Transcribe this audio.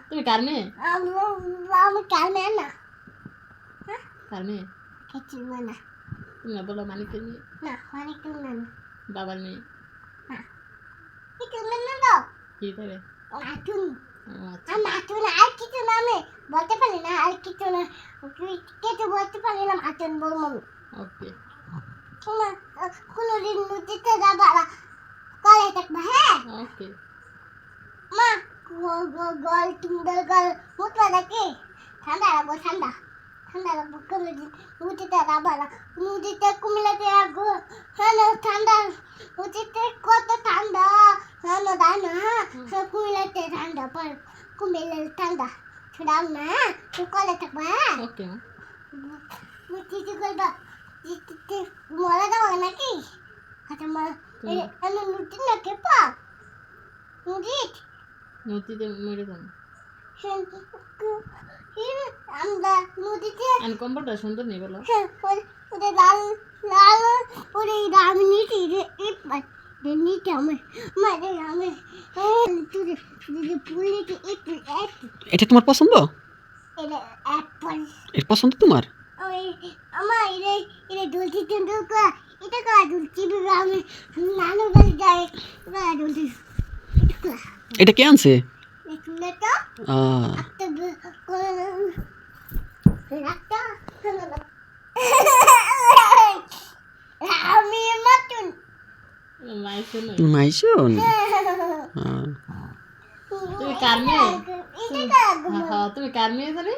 তুমি কার মেয়ে? আমি কার মেয়ে না। কার মেয়ে? কিছুর মেয়ে না। তুমি না বলো মানিকের মেয়ে? না, মানিকের মেয়ে না। বাবার মেয়ে? না, কিছুর মেয়ে না তো। কি করে? নাতুন। ও আচ্ছা। আর নাতুন আর কিছু না, আমি বলতে পারি না, আর কিছু না। কিছু বলতে পারি না, নাতুন বলবো। ওকে। তোমার কোনোদিন নদীতে যাবা না, কলে থাকবা, হ্যাঁ? ওকে। মা, গল তোমাদের গল মুতলা নাকি? ঠান্ডা লাগবো, ঠান্ডা ঠান্ডা লাগবো। কোনোদিন নদীতে যাবা না, নদীতে কুমিল্লাতে আগো, হ্যাঁ না ঠান্ডা, নদীতে কত ঠান্ডা, হ্যাঁ না দাও না, হ্যাঁ কুমিল্লাতে ঠান্ডা, পর কুমিল্লার ঠান্ডা ছুড়াও না, তুই কলে থাকবা, হ্যাঁ? ওকে মা। নদীতে করবা, নদীতে মরা যাবো নাকি? আচ্ছা মা, আমি নদী না কেপা নদী নদীতে মরে যান। আমরা নদীতে আমি কম্বলটা সুন্দর নেই বলো। ওদের লাল লাল ওরে রামনি নিতে আমি মারে আমি তুই তুই পুলিতে একটু একটু এটা তোমার পছন্দ? এটা অ্যাপল এর পছন্দ তোমার? ওই আমার এটা এটা দুলছি তেন্ডুলকার এটা কার দুলছি আমি নানু বাড়ি যাই কার দুলছি এটা কে আনছে? একটু তো একটা একটা আমি মতন মাইশো নই। মাইশন? তুমি কার মেয়ে? এটা কার হ্যাঁ তুমি কার মেয়ে জানি?